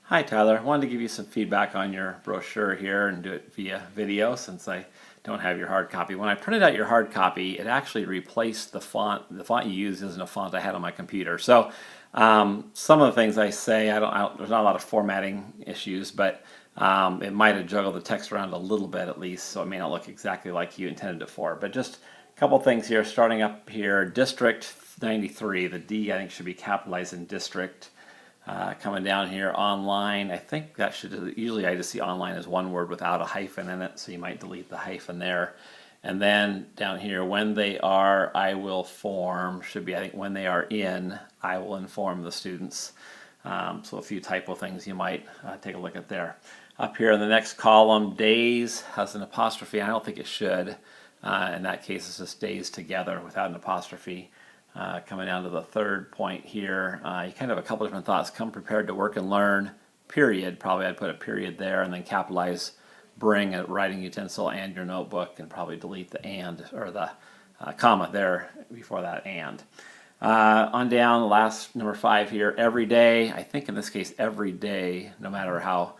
Hi Tyler, wanted to give you some feedback on your brochure here and do it via video since I don't have your hard copy. When I printed out your hard copy, it actually replaced the font. The font you use isn't a font I had on my computer. So some of the things I say, there's not a lot of formatting issues, but it might have juggled the text around a little bit at least, so it may not look exactly like you intended it for. But just a couple things here, starting up here, District 93, the D I think should be capitalized in district. Coming down here, online, I think that should, usually I just see online as one word without a hyphen in it, so you might delete the hyphen there. And then down here, when they are, I will form, should be, I think, when they are in, I will inform the students. So a few typo things you might take a look at there. Up here in the next column, days has an apostrophe. I don't think it should. In that case, it's just days together without an apostrophe. Coming down to the third point here, you kind of have a couple different thoughts. Come prepared to work and learn, period. Probably I'd put a period there and then capitalize bring a writing utensil and your notebook, and probably delete the and or the comma there before that and. On down, the last number 5 here, every day. I think in this case, every day, no matter how,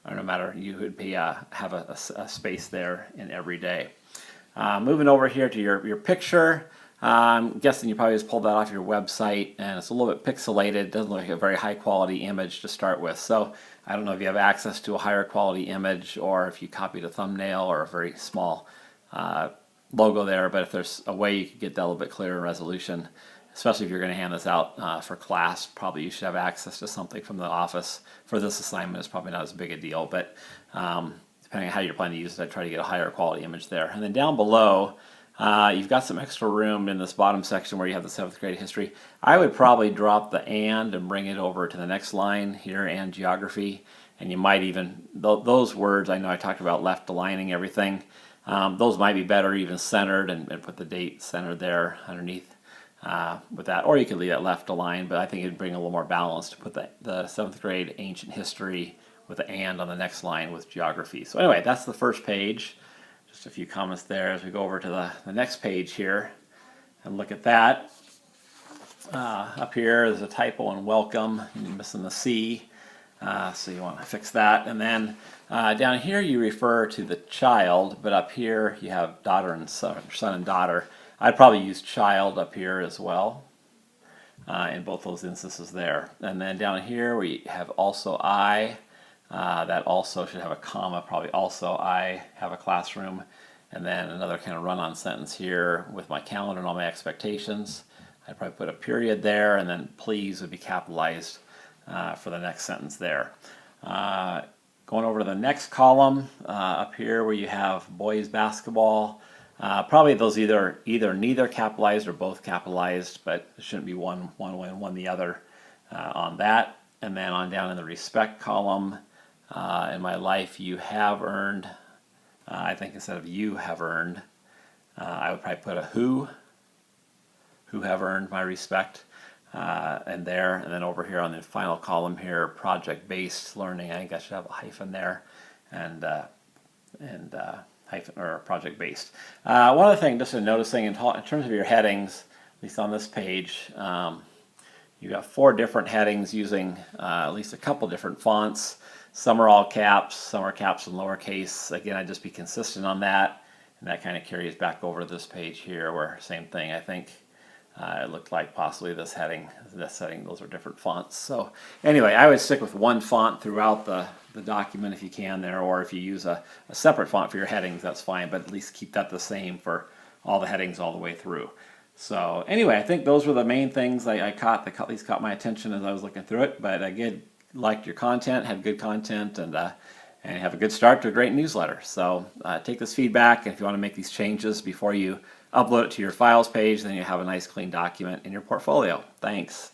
or no matter, you would be have a space there in every day. Moving over here to your picture. I'm guessing you probably just pulled that off your website, and it's a little bit pixelated. It doesn't look like a very high quality image to start with. So I don't know if you have access to a higher quality image or if you copied a thumbnail or a very small logo there, but if there's a way you could get that a little bit clearer resolution, especially if you're going to hand this out for class, probably you should have access to something from the office. For this assignment, it's probably not as big a deal, but depending on how you're planning to use it, I'd try to get a higher quality image there. And then down below, you've got some extra room in this bottom section where you have the 7th grade history. I would probably drop the and bring it over to the next line here, and geography. And you might even, those words, I know I talked about left aligning everything. Those might be better even centered, and put the date centered there underneath with that. Or you could leave that left aligned, but I think it'd bring a little more balance to put the 7th grade ancient history with the and on the next line with geography. So anyway, that's the first page. Just a few comments there as we go over to the next page here and look at that. Up here there's a typo in welcome. You're missing the C, so you want to fix that. And then down here you refer to the child, but up here you have daughter and son and daughter. I'd probably use child up here as well in both those instances there. And then down here we have also I. That also should have a comma, probably also I have a classroom, and then another kind of run-on sentence here with my calendar and all my expectations. I'd probably put a period there, and then please would be capitalized for the next sentence there. Going over to the next column up here where you have boys basketball, probably those either neither capitalized or both capitalized, but it shouldn't be one way and one the other on that. And then on down in the respect column, in my life you have earned, I think instead of you have earned, I would probably put a who have earned my respect, and there. And then over here on the final column here, project-based learning, I think I should have a hyphen there, and hyphen or project-based. One other thing, just noticing in terms of your headings, at least on this page, you've got 4 different headings using at least a couple different fonts. Some are all caps, some are caps and lowercase. Again, I'd just be consistent on that, and that kind of carries back over to this page here where same thing. I think it looked like possibly this heading, those are different fonts. So anyway, I would stick with one font throughout the document if you can there, or if you use a separate font for your headings, that's fine, but at least keep that the same for all the headings all the way through. So anyway, I think those were the main things I caught, that at least caught my attention as I was looking through it. But again, liked your content, had good content, and have a good start to a great newsletter. So take this feedback, and if you want to make these changes before you upload it to your files page, then you have a nice clean document in your portfolio. Thanks.